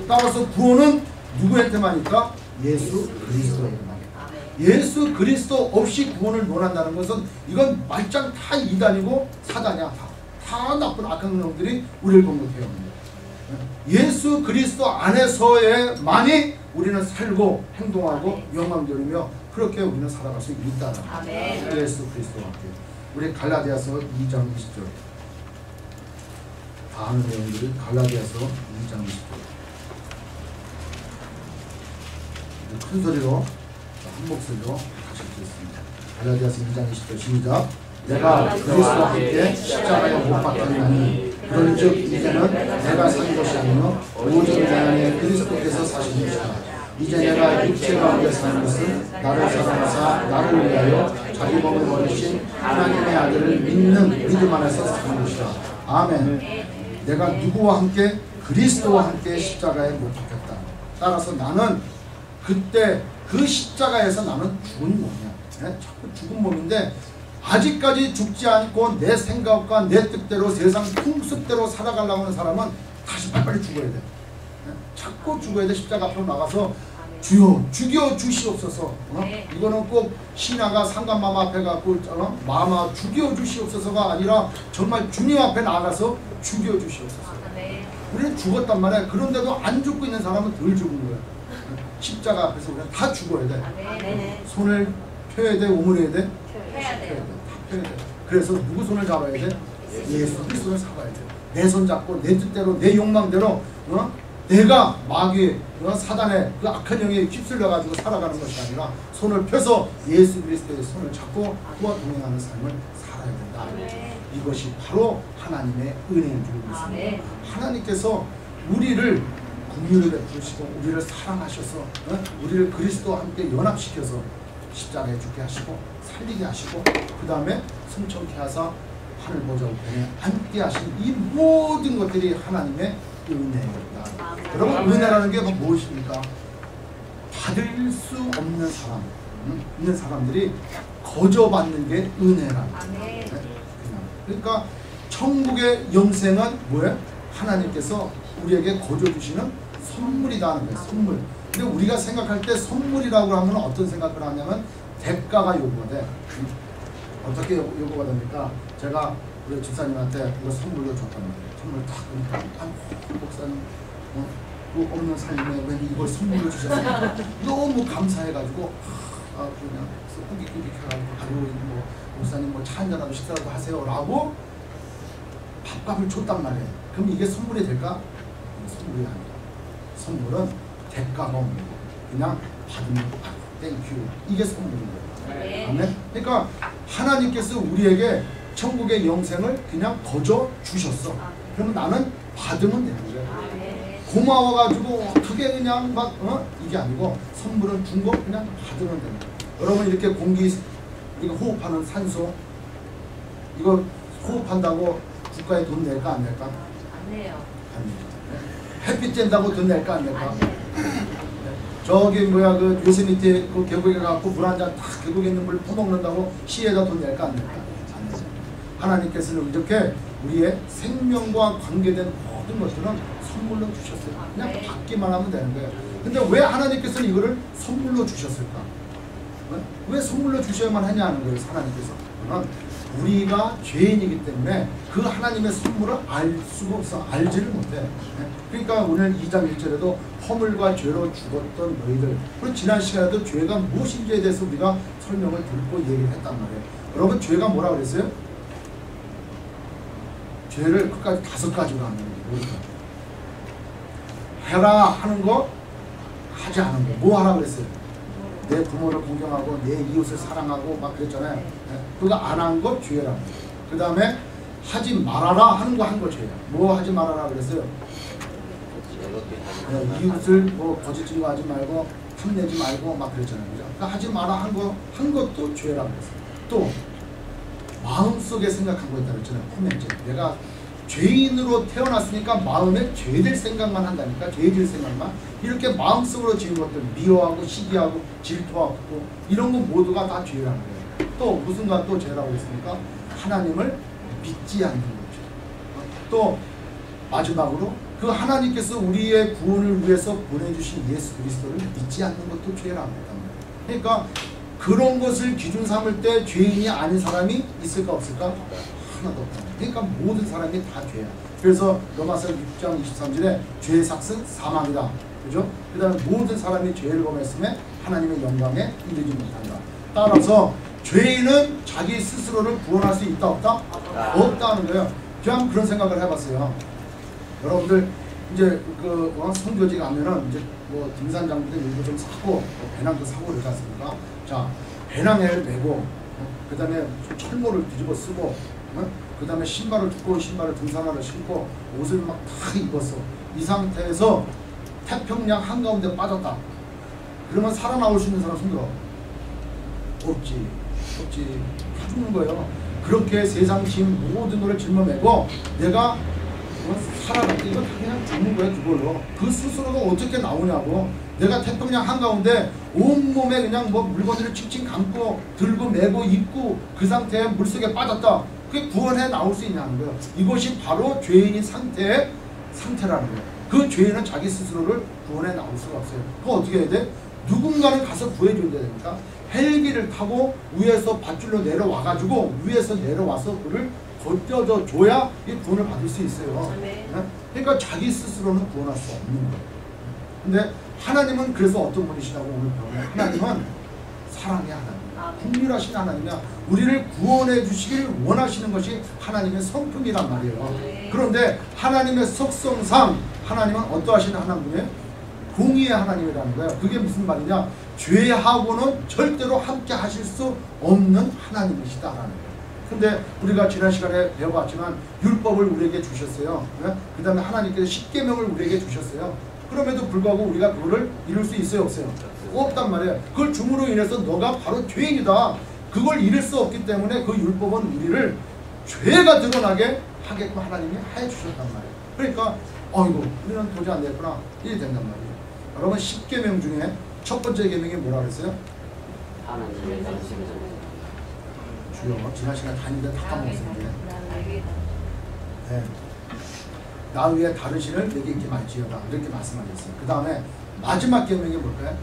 따라서 구원은 누구한테만 있다? 예수 그리스도에게만. 예수 그리스도 없이 구원을 원한다는 것은 이건 말짱 다 이단이고 사단이야. 다 나쁜 악한 놈들이 우리를 공격해요. 예수 그리스도 안에서만이 우리는 살고 행동하고 영광 돌리며 그렇게 우리는 살아갈 수 있다는 거예요. 예수 그리스도와 함께. 우리 갈라디아서 2장 20절 다 아는 내용들이 갈라디아서 2장 20절 큰 소리로 한 목소리로 같이 읽겠습니다. 갈라디아서 2장 20절 시작. 내가 그리스도와 함께 십자가에 못 박혔나니 그런즉 이제는 내가 사는 것이 아니요 오직 내 안에 그리스도께서 사시는 것이다. 이제 내가 육체 가운데 사는 것은 나를 사랑하사 나를 위하여 자기 몸을 버리신 하나님의 아들을 믿는 믿음 안에서 사는 것이다. 아멘. 내가 누구와 함께? 그리스도와 함께 십자가에 못 박혔다. 따라서 나는 그때 그 십자가에서 나는 죽은 몸이야. 네? 자꾸 죽은 몸인데 아직까지 죽지 않고 내 생각과 내 뜻대로 세상 풍습대로 살아가려고 하는 사람은 다시 빨리빨리 죽어야 돼. 네? 자꾸 죽어야 돼. 십자가 앞으로 나가서 주여 죽여 주시옵소서. 이거는 꼭 신하가 상감마마 앞에 가고 마마 죽여 주시옵소서가 아니라 정말 주님 앞에 나가서 죽여 주시옵소서. 우리는 죽었단 말이야. 그런데도 안 죽고 있는 사람은 덜 죽은 거야. 십자가 앞에서 우리는 다 죽어야 돼. 손을 펴야 돼, 오므려야 돼? 펴야 돼. 그래서 누구 손을 잡아야 돼? 예수 그리스도를 잡아야 돼. 내 손 잡고 내 뜻대로 내 욕망대로 내가 마귀 사단의 그 악한 영에 휩쓸려 가지고 살아가는 것이 아니라 손을 펴서 예수 그리스도의 손을 잡고 그와 동행하는 삶을 살아야 된다. 이것이 바로 하나님의 은혜인 줄 믿습니다. 하나님께서 우리를 긍휼을 베푸시고 우리를 사랑하셔서 우리를 그리스도와 함께 연합시켜서 십자가에 죽게 하시고 살리게 하시고 그 다음에 승천케 하사 하늘 보좌 우편에 앉게 하신 이 모든 것들이 하나님의 은혜입니다. 여러분 은혜라는 게 무엇입니까? 받을 수 없는 사람 있는 사람들이 거저받는 게 은혜란 네? 그러니까 천국의 영생은 뭐예요? 하나님께서 우리에게 거저 주시는 선물이다 하는 거예요. 선물. 근데 우리가 생각할 때 선물이라고 하면 어떤 생각을 하냐면 대가가 요구가 돼. 어떻게 요구가 됩니까? 제가 우리 집사님한테 이거 선물로 줬단 말이에요. 선물 딱 보니까 목사님 그 없는 삶에 왜 이걸 선물로 주셨어요? 너무 감사해가지고 그냥 꾸깃꾸깃 해가지고 아유 뭐 목사님 뭐 차 한잔하고 식사라도 하세요 라고 밥값을 줬단 말이에요. 그럼 이게 선물이 될까? 선물이 아니라 선물은 대가가 없는 거 그냥 받으면 땡큐 이게 선물인 거예요. 아멘. 그러니까 하나님께서 우리에게 천국의 영생을 그냥 거저 주셨어. 그러면 나는 받으면 되는 거예요. 고마워가지고 어떻게 그냥 막 이게 아니고 선물은 준 거 그냥 받으면 되는 거예요. 여러분 이렇게 공기 우리가 호흡하는 산소 이거 호흡한다고 국가에 돈 낼까 안 낼까? 안 내요. 안 내요. 햇빛 쬐다고 돈 낼까 안 낼까? 저기 뭐야 그 요세미티 그 계곡에 가고 물 한 잔 딱 계곡에 있는 물 퍼먹는다고 시에다 돈 낼까 안 낼까? 안 내죠. 하나님께서는 이렇게 우리의 생명과 관계된 모든 것들은 선물로 주셨어요. 그냥 받기만 하면 되는 거예요. 근데 왜 하나님께서는 이거를 선물로 주셨을까? 왜 선물로 주셔야만 하냐는 거예요. 하나님께서. 우리가 죄인이기 때문에 그 하나님의 선물을 알 수가 없어. 알지를 못해. 그러니까 오늘 2장 1절에도 허물과 죄로 죽었던 너희들. 그리고 지난 시간에도 죄가 무엇인지에 대해서 우리가 설명을 듣고 얘기를 했단 말이에요. 여러분 죄가 뭐라 그랬어요? 죄를 끝까지 5가지로 하는 거예요. 해라 하는 거 하지 않은 거. 뭐 하라 그랬어요? 내 부모를 공경하고 내 이웃을 사랑하고 막 그랬잖아요. 그거 안 한 거 죄라고. 그 다음에 하지 말아라 하는 거 한 거 죄야. 뭐 하지 말아라 그랬어요? 이웃을 뭐 거짓 증거하지 말고 탐내지 말고 막 그랬잖아요. 그러니까 하지 마라 한 것도 죄라고 그랬어요. 또 마음속에 생각한 거 있다고 했잖아요. 포면죄. 내가 죄인으로 태어났으니까 마음에 죄될 생각만 한다니까. 죄질 생각만. 이렇게 마음속으로 지은 것들 미워하고 시기하고 질투하고 또 이런 거 모두가 다 죄라는 거예요. 또 무슨 가 또 죄라고 했습니까? 하나님을 믿지 않는 거죠. 또 마지막으로 그 하나님께서 우리의 구원을 위해서 보내주신 예수 그리스도를 믿지 않는 것도 죄라고 했단 말이에요. 그러니까 그런 것을 기준 삼을 때 죄인이 아닌 사람이 있을까 없을까? 하나도 없다. 그러니까 모든 사람이 다 죄야. 그래서 로마서 6장 23절에 죄의 삭은 사망이다. 그죠? 그 다음에 모든 사람이 죄를 범했음에 하나님의 영광에 이르지 못한다. 따라서 죄인은 자기 스스로를 구원할 수 있다 없다? 없다는 거예요. 그냥 그런 생각을 해봤어요. 여러분들 이제 그 선교지 가면은 이제 뭐 등산 장비들 이런 좀 사고 배낭도 사고 그러지 않습니까? 자, 배낭을 메고 그 다음에 철모를 뒤집어 쓰고 그 다음에 신발을 두꺼운 신발을 등산화를 신고 옷을 막 다 입었어. 이 상태에서 태평양 한가운데 빠졌다. 그러면 살아나올 수 있는 사람 손들어. 없지. 다 죽는 거예요. 그렇게 세상 짐 모든 것을 짊어매고 내가 살아갈 때 이거 그냥 죽는 거야 그걸로. 그 스스로가 어떻게 나오냐고. 내가 태평양 한가운데 온몸에 그냥 뭐 물건들을 칭칭 감고 들고 메고 입고 그 상태에 물속에 빠졌다. 그게 구원해 나올 수 있냐는 거예요. 이것이 바로 죄인인 상태라는 거예요. 그 죄인은 자기 스스로를 구원해 나올 수가 없어요. 그거 어떻게 해야 돼? 누군가는 가서 구해줘야 되니까 헬기를 타고 위에서 밧줄로 내려와가지고 위에서 내려와서 그를 건져줘 줘야 이 구원을 받을 수 있어요. 네? 그러니까 자기 스스로는 구원할 수 없는 거예요. 근데 하나님은 그래서 어떤 분이시라고 오늘 배우면 하나님은 사랑의 하나님, 긍휼하신 하나님이야. 우리를 구원해 주시기를 원하시는 것이 하나님의 성품이란 말이에요. 그런데 하나님의 속성상 하나님은 어떠하신 하나님이에요? 공의의 하나님이라는 거예요. 그게 무슨 말이냐? 죄하고는 절대로 함께 하실 수 없는 하나님이시다라는 거예요. 근데 우리가 지난 시간에 배워봤지만 율법을 우리에게 주셨어요. 네? 그 다음에 하나님께서 십계명을 우리에게 주셨어요. 그럼에도 불구하고 우리가 그거를 이룰 수 있어요? 없어요? 없단 말이에요. 그걸 줌으로 인해서 너가 바로 죄인이다. 그걸 이룰 수 없기 때문에 그 율법은 우리를 죄가 드러나게 하게끔 하나님이 해주셨단 말이에요. 그러니까 어이구 우리는 도저히 안 됐구나 이래 된단 말이에요. 여러분 10계명 중에 첫 번째 계명이 뭐라 그랬어요? 주여 지난 시간에 다니는데 다 까먹었는데 네. 나 위에 다른 신을 내게 있게 말지어다 이렇게 말씀하셨어요. 그 다음에 마지막 계명이 뭘까요?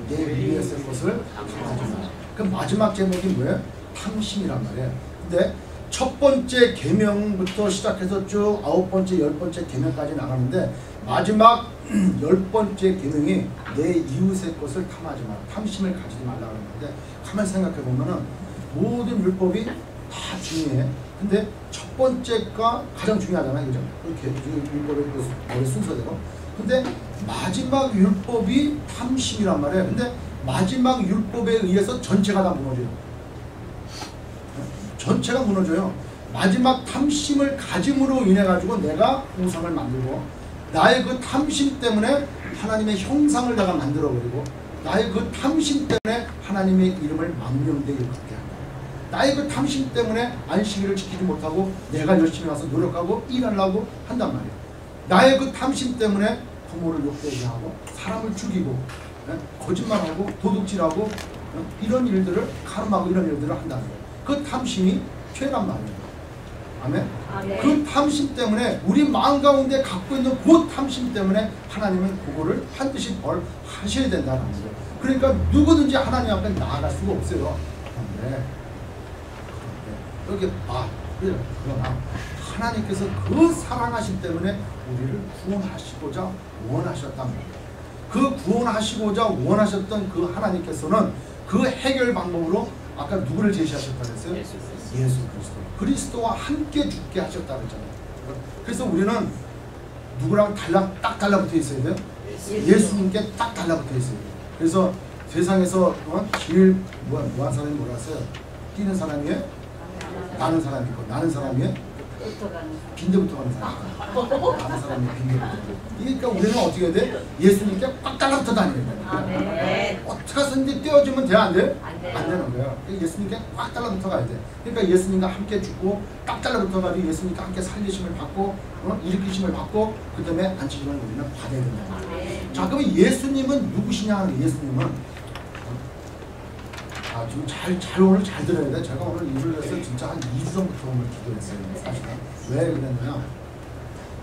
내 위에 쓸 것을 탐하지 마. 그 마지막 제목이 뭐예요? 탐심이란 말이에요. 근데 첫 번째 계명부터 시작해서 쭉 9번째, 10번째 계명까지 나가는데 마지막 10번째 계명이 내 이웃의 것을 탐하지 마라. 탐심을 가지지 말라고 하는데 가만히 생각해 보면은 모든 율법이 다 중요해. 근데 첫 번째가 가장 중요하잖아요. 그죠? 그렇게 율법의 그 순서대로. 근데 마지막 율법이 탐심이란 말이에요. 근데 마지막 율법에 의해서 전체가 다 무너져요. 전체가 무너져요. 마지막 탐심을 가짐으로 인해 가지고 내가 우상을 만들고 나의 그 탐심 때문에 하나님의 형상을 내가 만들어 버리고 나의 그 탐심 때문에 하나님의 이름을 망령되게 그렇게 한다. 나의 그 탐심 때문에 안식일을 지키지 못하고 내가 열심히 와서 노력하고 일하려고 한단 말이에요. 나의 그 탐심 때문에 부모를 욕되게 하고 사람을 죽이고 거짓말하고 도둑질하고 이런 일들을 가름하고 이런 일들을 한다는 거예요. 그 탐심이 죄란 말이에요. 아멘? 그 탐심 때문에 우리 마음 가운데 갖고 있는 그 탐심 때문에 하나님은 그거를 반드시 벌하셔야 된다는 거예요. 그러니까 누구든지 하나님 앞에 나아갈 수가 없어요. 그런데 여기 그러나 하나님께서 그 사랑하심 때문에 우리를 구원하시고자 원하셨단 말이에요. 그 구원하시고자 원하셨던 그 하나님께서는 그 해결 방법으로 아까 누구를 제시하셨다고 했어요? 예수 그리스도. 그리스도와 함께 죽게 하셨다고 했잖아요. 그래서 우리는 누구랑 딱 달라붙어 있어야 돼요? 예수님께 딱 달라붙어 있어야 돼요. 그래서 세상에서 제일 뭐한 사람이 뭐라 했어요? 뛰는 사람이에요? 나는 사람이 있고 나는 사람이에요? 빈대부터 가는 사람. 나는 사람이 빈대부터. 그러니까 우리는 어떻게 해야 돼? 예수님께 꽉 달라붙어 다녀야 돼. 어떻게 해서든지 떼어주면 돼? 안 돼? 안 되는 거야. 예수님께 꽉 달라붙어 가야 돼. 그러니까 예수님과 함께 죽고 딱 달라붙어 가지고 예수님과 함께 살리심을 받고 일으키심을 받고 그 다음에 안치심을 우리는 받아야 된다. 자, 그러면 예수님은 누구시냐 하는 예수님은 좀 오늘 잘 들어야 돼. 제가 오늘 일을 해서 진짜 한 2주 전부터 오늘 기도했어요. 사실은. 왜 그랬냐면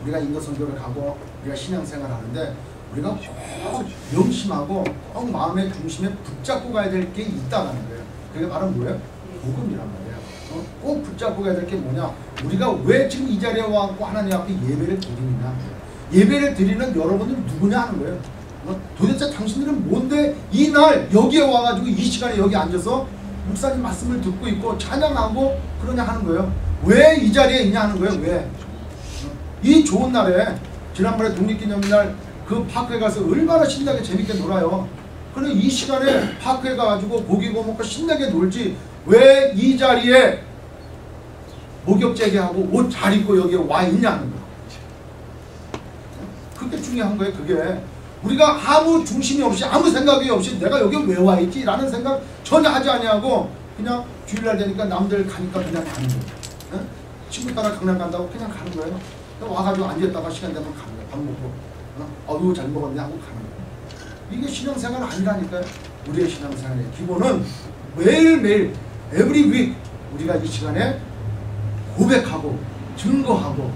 우리가 인도선교를 가고 우리가 신앙생활을 하는데 우리가 꼭 명심하고 꼭 마음의 중심에 붙잡고 가야 될 게 있다는 거예요. 그게 바로 뭐예요? 복음이란 말이에요. 꼭 붙잡고 가야 될 게 뭐냐? 우리가 왜 지금 이 자리에 와서 하나님 앞에 예배를 드리느냐? 예배를 드리는 여러분들 누구냐 하는 거예요. 도대체 당신들은 뭔데 이날 여기에 와가지고 이 시간에 여기 앉아서 목사님 말씀을 듣고 있고 찬양하고 그러냐 하는 거예요. 왜 이 자리에 있냐 하는 거예요. 왜? 이 좋은 날에 지난번에 독립기념날 그 파크에 가서 얼마나 신나게 재밌게 놀아요. 그런데 이 시간에 파크에 가가지고 고기 구워 먹고 신나게 놀지 왜 이 자리에 목욕제기하고 옷 잘 입고 여기에 와 있냐는 거예요. 그게 중요한 거예요. 그게 우리가 아무 중심이 없이 아무 생각이 없이 내가 여기 왜 와 있지? 라는 생각 전혀 하지 아니하고 그냥 주일날 되니까 남들 가니까 그냥 가는 거예요. 친구 따라 강남 간다고 그냥 가는 거예요. 와가지고 앉았다가 시간 되면 가는 거야. 밥 먹고 이거 잘 먹었네 하고 가는 거야. 이게 신앙생활 아니라니까요. 우리의 신앙생활의 기본은 매일매일 every week 우리가 이 시간에 고백하고 증거하고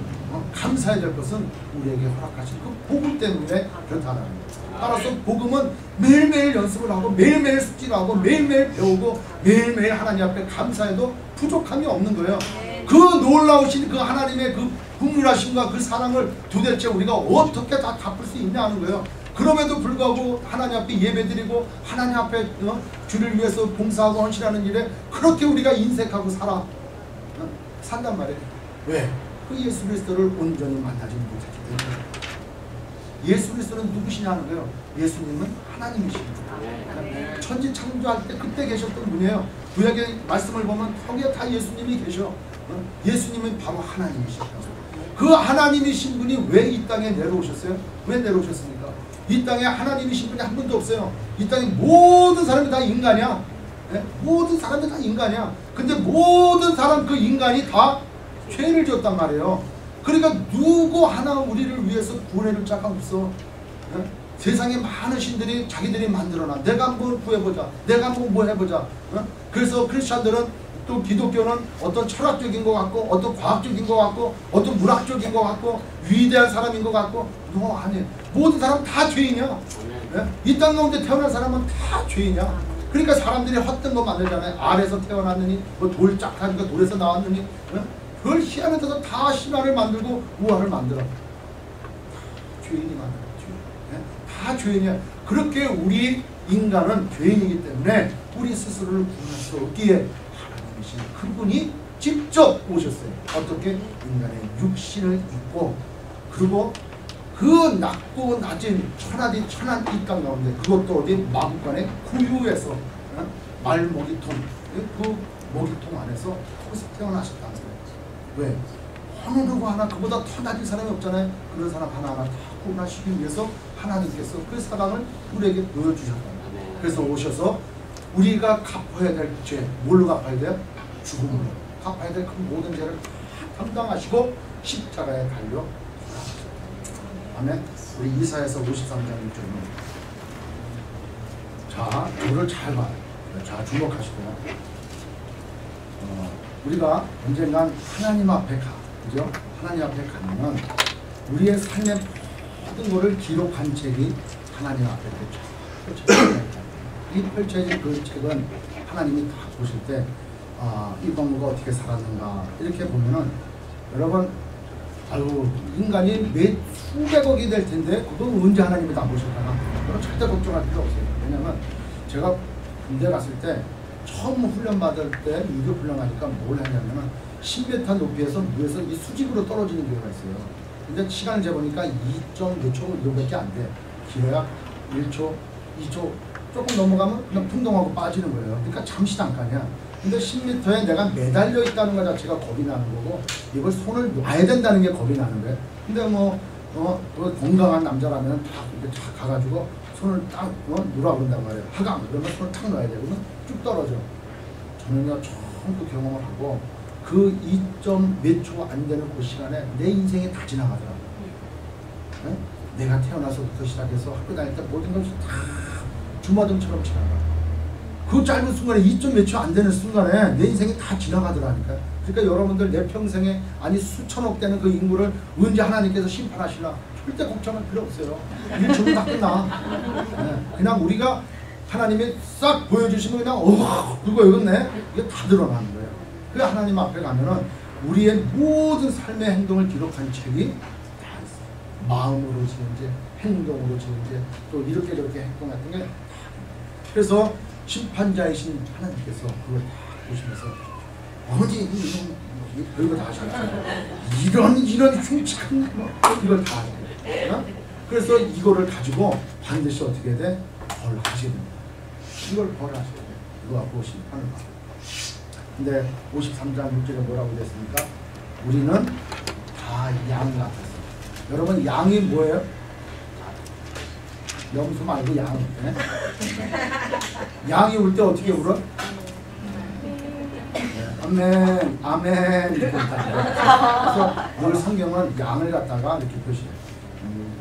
감사해야 될 것은 우리에게 허락하신 그 복음 때문에 그렇다는 거예요. 따라서 복음은 매일매일 연습을 하고 매일매일 숙지를 하고 매일매일 배우고 매일매일 하나님 앞에 감사해도 부족함이 없는 거예요. 그 놀라우신 그 하나님의 그 국률하심과 그 사랑을 도대체 우리가 어떻게 다 갚을 수 있냐 하는 거예요. 그럼에도 불구하고 하나님 앞에 예배드리고 하나님 앞에 주를 위해서 봉사하고 헌신하는 일에 그렇게 우리가 인색하고 산단 말이에요. 왜? 그 예수 그리스도를 온전히 만나지 못했기 때문에. 예수 그리스도는 누구시냐는 거예요. 예수님은 하나님이십니다. 천지 창조할 때 그때 계셨던 분이에요. 구약의 말씀을 보면 거기에 다 예수님이 계셔. 예수님은 바로 하나님이십니다. 그 하나님이신 분이 왜 이 땅에 내려오셨어요? 왜 내려오셨습니까? 이 땅에 하나님이신 분이 한 분도 없어요. 이 땅에 모든 사람이 다 인간이야. 네? 모든 사람이 다 인간이야. 근데 모든 사람 그 인간이 다 죄를 지었단 말이에요. 그러니까 누구 하나 우리를 위해서 구원해줄 자가 없어. 네? 세상에 많은 신들이 자기들이 만들어놔. 내가 한번 구해보자. 내가 한번 뭐 해보자. 네? 그래서 크리스찬들은 또 기독교는 어떤 철학적인 것 같고 어떤 과학적인 것 같고 어떤 문학적인 것 같고 위대한 사람인 것 같고 아니 모든 사람 다 죄인이야. 네? 이 땅 가운데 태어난 사람은 다 죄인이야. 그러니까 사람들이 헛된 거 만들잖아요. 알에서 태어났느니 뭐 돌 짝하니까 돌에서 나왔느니 그걸 희한한 데서 다 신화를 만들고 우화를 만들어. 죄인이 만들어. 죄인. 다 죄인이야. 그렇게 우리 인간은 죄인이기 때문에 우리 스스로를 구원할 수 없기에 하나님이신 그분이 직접 오셨어요. 어떻게? 인간의 육신을 입고 그리고 그 낮고 낮은 천하디 천한 이 땅 가운데 그것도 어디 마구간의 구유에서 말 먹이통 그 먹이통 안에서 거기서 태어나셨다는 거예요. 왜? 어느 누구 하나 그보다 더 낮은 사람이 없잖아요. 그런 사람 하나하나 다 구원하시기 위해서 하나님께서 그 사랑을 우리에게 보여주셨다. 그래서 오셔서 우리가 갚아야 될 죄, 뭘로 갚아야 돼요? 죽음으로 갚아야 될 그 모든 죄를 다 담당하시고 십자가에 달려 아멘. 우리 이사야서 53장 1절은 자, 이거를 잘 봐요. 자, 주목하시고요. 우리가 언젠간 하나님 앞에 그죠? 하나님 앞에 가면은 우리의 삶의 모든 것을 기록한 책이 하나님 앞에 펼쳐져요. 이 펼쳐진 그 책은 하나님이 다 보실 때 이 동무가 어떻게 살았는가 이렇게 보면은 여러분 인간이 몇 수백억이 될 텐데 그건 언제 하나님이 다 보실까나 그건 절대 걱정할 필요 없어요. 왜냐면 제가 군대 갔을 때 처음 훈련 받을 때 유교 훈련하니까 뭘 하냐면은 10m 높이에서 무에서 이 수직으로 떨어지는 경우가 있어요. 근데 시간을 재보니까 2몇 초 이거밖에 안 돼. 길어야 1초, 2초 조금 넘어가면 그냥 풍덩하고 빠지는 거예요. 그러니까 잠시 잠깐이야. 근데 10m에 내가 매달려 있다는 것 자체가 겁이 나는 거고 이걸 손을 놔야 된다는 게 겁이 나는 거예요. 근데 건강한 남자라면 다 이렇게 쫙 가가지고 손을 딱 누라 그런단 말이에요. 하강 그러면 손을 탁 놔야 돼. 그러면 쭉 떨어져. 저는요 처음 그 경험을 하고 그 2점 몇 초 안 되는 그 시간에 내 인생이 다 지나가더라고요. 네? 내가 태어나서부터 시작해서 학교 다닐 때 모든 것이 다 주마등처럼 지나가. 그 짧은 순간에 2점 몇 초 안 되는 순간에 내 인생이 다 지나가더라니까. 그러니까 여러분들 내 평생에 아니 수천억 되는 그 인구를 언제 하나님께서 심판하시나 절대 걱정할 필요 없어요. 1초면 다 끝나. 네. 그냥 우리가 하나님이 싹 보여주시면 그냥 그거 이건네 이게 다 드러나는 거예요. 그 하나님 앞에 가면은 우리의 모든 삶의 행동을 기록한 책이 다 있어요. 마음으로 지은지 행동으로 지은지 또 이렇게 저렇게 행동했던 게 다. 그래서 심판자이신 하나님께서 그걸 다 보시면서 어머니 이거 다 하셨어요. 이런 흉측한 이걸 다 하세요. 그래서 이거를 가지고 반드시 어떻게 돼? 벌하시게 됩니다. 이걸 벌하셔야 돼요. 이거 갖고 심판을 받아요. 근데 53장 6절에 뭐라고 됐습니까? 우리는 다 양 같았어요. 여러분 양이 뭐예요? 염소 말고 양. 네? 양이 울 때 어떻게 울어? 네. 아멘, 아멘 이렇게 그래서 늘 성경은 양을 갖다가 이렇게 표시해요.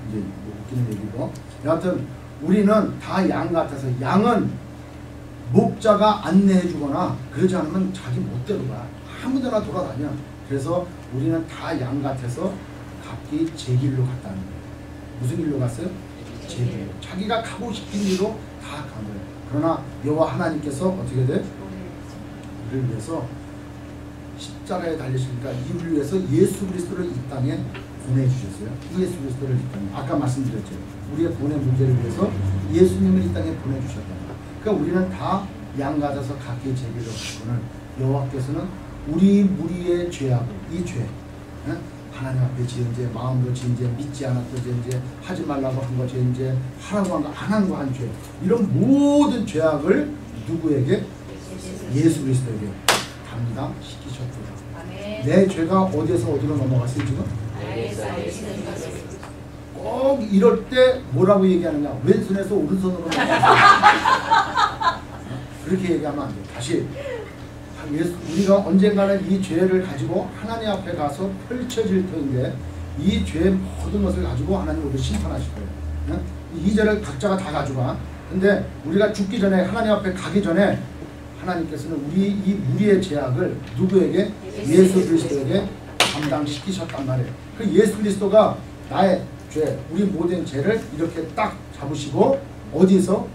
이제 웃기는 얘기고. 여하튼 우리는 다 양 같아서 양은 목자가 안내해주거나 그러지 않으면 자기 멋대로 가. 아무데나 돌아다녀. 그래서 우리는 다 양 같아서 각기 제 길로 갔다는 거예요. 무슨 길로 갔어요? 제 길로. 자기가 가고 싶은 길로 다 간 거예요. 그러나 여호와 하나님께서 어떻게 돼? 우리를 위해서 십자가에 달리시니까 이를 위해서 예수 그리스도를 이 땅에 보내주셨어요. 예수 그리스도를 이 땅에. 아까 말씀드렸죠. 우리의 구원의 문제를 위해서 예수님을 이 땅에 보내주셨다. 그러니까 우리는 다 양 같아서 각기 제 길로 갔거늘 여호와께서는 우리 무리의 죄하고 이 죄, 하나님 앞에 지은 죄, 마음으로 지은 죄, 믿지 않았던 죄, 이제 하지 말라고 한 거 죄, 이제 하라고 한 거 안 한 거 한 죄, 이런 모든 죄악을 누구에게? 예수 그리스도에게 담당시키셨구나. 내 죄가 어디에서 어디로 넘어갔어요 지금? 꼭 이럴 때 뭐라고 얘기하느냐? 왼손에서 오른손으로 넘어갔어요. 그렇게 얘기하면 안 돼. 다시 우리가 언젠가는 이 죄를 가지고 하나님 앞에 가서 펼쳐질 텐데 이 죄의 모든 것을 가지고 하나님 우리를 심판하실 거예요. 이 죄를 각자가 다 가져가. 근데 우리가 죽기 전에 하나님 앞에 가기 전에 하나님께서는 우리 이 무리의 죄악을 누구에게? 예수 그리스도에게 담당시키셨단 말이에요. 그 예수 그리스도가 나의 죄, 우리 모든 죄를 이렇게 딱 잡으시고 어디서?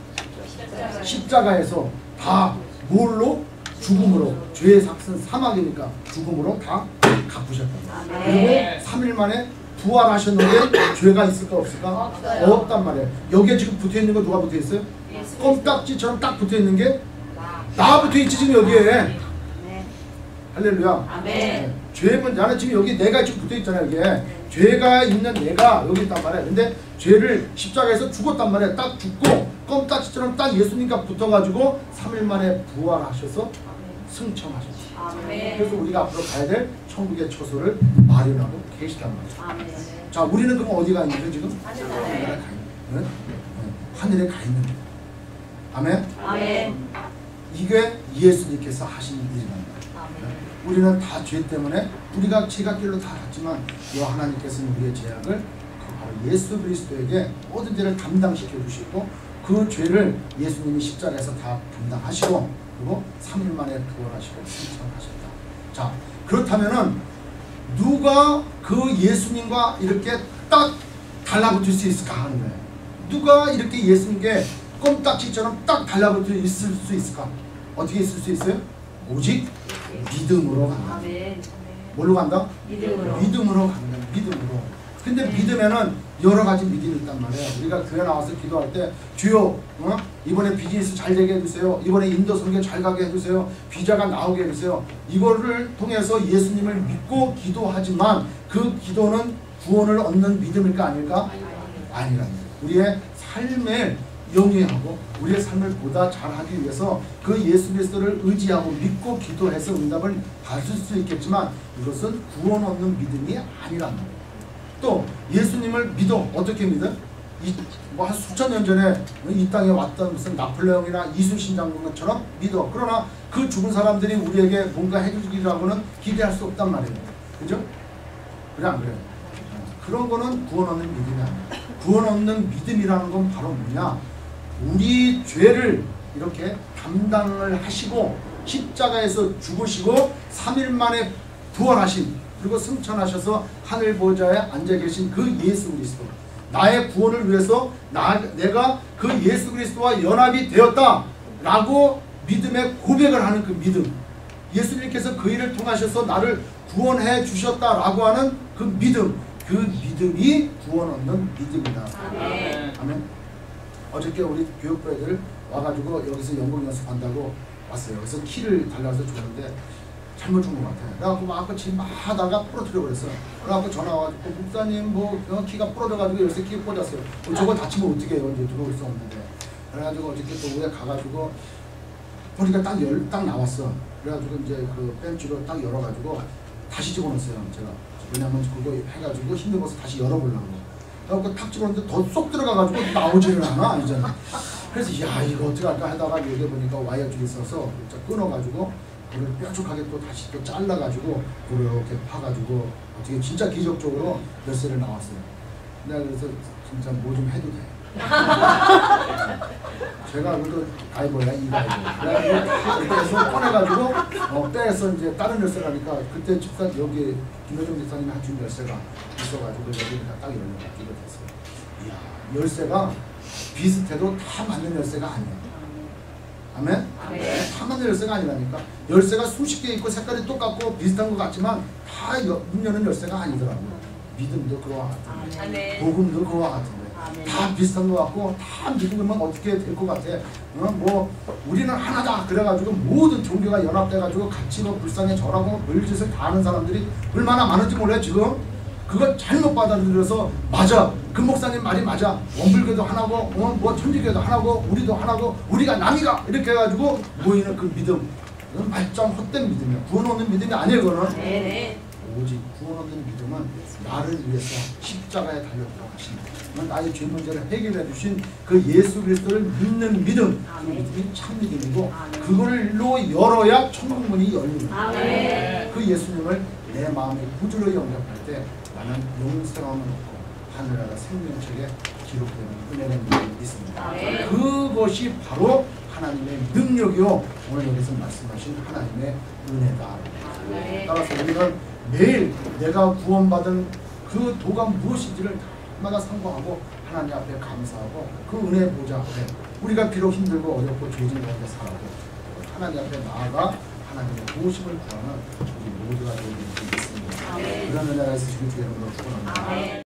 십자가에서 다 뭘로? 죽음으로. 죄의 삭은 사막이니까 죽음으로 다 갚으셨단 말이에요. 그리고 3일 만에 부활하셨는데 죄가 있을까 없을까? 없단 말이에요. 여기에 지금 붙어있는 거 누가 붙어있어요? 껌딱지처럼 딱 붙어있는 게 나 붙어있지 지금 여기에. 할렐루야. 아멘. 죄는 나는 지금 여기 내가 지금 붙어있잖아요. 여기에 죄가 있는 내가 여기 있단 말이에요. 근데 죄를 십자가에서 죽었단 말이에요. 딱 죽고 껌딱지처럼 딱 예수님과 붙어가지고 3일 만에 부활하셔서 승천하셨어요. 아멘. 그래서 우리가 앞으로 가야 될 천국의 처소를 마련하고 계시단 말이에요. 아멘. 자, 우리는 그럼 어디가 있는 거예요 지금? 하늘에. 하늘에 가 있는 거예요. 하늘에 가 있는 거예요. 아멘? 아멘. 이게 예수님께서 하신 일이란 말이에요. 우리는 다 죄 때문에 우리가 지각길로 다 갔지만 여 하나님께서는 우리의 죄악을 바로 예수 그리스도에게 모든 죄를 담당시켜 주시고 그 죄를 예수님이 십자가에서 다 담당하시고 그리고 3일 만에 부활하시고 승천하셨다. 자, 그렇다면은 누가 그 예수님과 이렇게 딱 달라붙을 수 있을까 하는 거예요. 누가 이렇게 예수님께 껌딱지처럼 딱 달라붙어 있을 수 있을까? 어떻게 있을 수 있어요? 오직 믿음으로 간다. 아멘. 뭘로 간다? 믿음으로. 믿음으로 간다. 믿음으로. 근데 믿음에는 여러 가지 믿음이 있단 말이에요. 우리가 교회 나와서 기도할 때 주여 이번에 비즈니스 잘 되게 해주세요. 이번에 인도 선교 잘 가게 해주세요. 비자가 나오게 해주세요. 이거를 통해서 예수님을 믿고 기도하지만 그 기도는 구원을 얻는 믿음일까 아닐까? 아니랍니다. 우리의 삶을 영위하고 우리의 삶을 보다 잘하기 위해서 그 예수 그리스도를 의지하고 믿고 기도해서 응답을 받을 수 있겠지만 이것은 구원 얻는 믿음이 아니란 말이에요. 또 예수님을 믿어. 어떻게 믿어? 뭐 한 수천 년 전에 이 땅에 왔던 무슨 나폴레옹이나 이순신 장군처럼 믿어. 그러나 그 죽은 사람들이 우리에게 뭔가 해주기라고는 기대할 수 없단 말이에요. 그죠? 그래 안 그래요? 그런 거는 구원 얻는 믿음이 아니에요. 구원 얻는 믿음이라는 건 바로 뭐냐? 우리 죄를 이렇게 담당을 하시고 십자가에서 죽으시고 3일 만에 부활하신 그리고 승천하셔서 하늘 보좌에 앉아 계신 그 예수 그리스도, 나의 구원을 위해서 내가 그 예수 그리스도와 연합이 되었다 라고 믿음의 고백을 하는 그 믿음, 예수님께서 그 일을 통하셔서 나를 구원해 주셨다 라고 하는 그 믿음, 그 믿음이 구원 얻는 믿음이다. 아멘. 아멘. 어저께 우리 교육부 애들 와가지고 여기서 영국 연습한다고 왔어요. 그래서 키를 달라서 줬는데 잘못 준 것 같아요. 그래갖고 막 지금 막 하다가 부러뜨려 버렸어. 그래갖고 전화 와가지고 목사님 뭐 키가 부러져가지고 여기서 키 꽂았어요. 저거 다치면 어떻게 해요? 이제 들어올 수 없는데. 그래가지고 어저께 또 위에 가가지고 보니까 딱 나왔어. 그래가지고 이제 그 벤치로 딱 열어가지고 다시 집어넣었어요. 제가. 왜냐면 그거 해가지고 힘든 것을 다시 열어보려고. 그래갖고 탁 집어넣는데 더 쏙 들어가가지고 나오지를 않아 이제는. 그래서 야 이거 어떻게 할까 하다가 여기 보니까 와이어 쪽에 있어서 끊어가지고 그걸 뾰족하게 또 다시 또 잘라가지고 그렇게 파가지고 어떻게 진짜 기적적으로 열쇠를 나왔어요. 내가 그래서 진짜 뭐 좀 해도 돼. 제가 그래도 가위바위보야 이 가위바위보. 그때 손 꺼내가지고 빼서 이제 다른 열쇠라니까 그때 집사 여기 김효정 집사님이 한준 열쇠가 있어가지고 여기가 딱 열려가 이거 됐어요. 이야 열쇠가 비슷해도 다 맞는 열쇠가 아니야. 아멘? 다 맞는 열쇠가 아니라니까. 열쇠가 수십 개 있고 색깔이 똑같고 비슷한 것 같지만 다 문 여는 열쇠가 아니더라고요. 믿음도 그와 같은데 복음도 그와 같은데 다 비슷한 것 같고 다 믿으면 어떻게 될 것 같아. 뭐 우리는 하나다 그래가지고 모든 종교가 연합돼가지고 같이 뭐 불쌍히 절하고 별짓을 다 하는 사람들이 얼마나 많은지 몰라요 지금. 그걸 잘못 받아들여서 맞아 그 목사님 말이 맞아 원불교도 하나고 뭐 천주교도 하나고 우리도 하나고 우리가 남이가 이렇게 해가지고 모이는 그 믿음 그건 말짱 헛된 믿음이야. 구원 얻는 믿음이 아니에요 그거는. 네네. 오직 구원 얻는 믿음은 나를 위해서 십자가에 달렸다고 하신 나의 죄 문제를 해결해 주신 그 예수 그리스도를 믿는 믿음 그 믿음이 참 믿음이고 그걸로 열어야 천국 문이 열리는 거예요. 그 예수님을 내 마음의 구주로 영접할 때 나는 영생함을 얻고 하늘나라 생명책에 기록되는 은혜의 믿음이 있습니다. 그것이 바로 하나님의 능력이요 오늘 여기서 말씀하신 하나님의 은혜다. 따라서 우리는 매일 내가 구원받은 그 도가 무엇인지를 날마다 상고하고 하나님 앞에 감사하고 그 은혜 보좌 앞에 우리가 비록 힘들고 어렵고 죄진 가운데 살아도 하나님 앞에 나아가 하나님의 도우심을 구하는 우리 모두가 되길 믿습니다. 그런 은혜가 있으시길 주의 이름으로 축원합니다.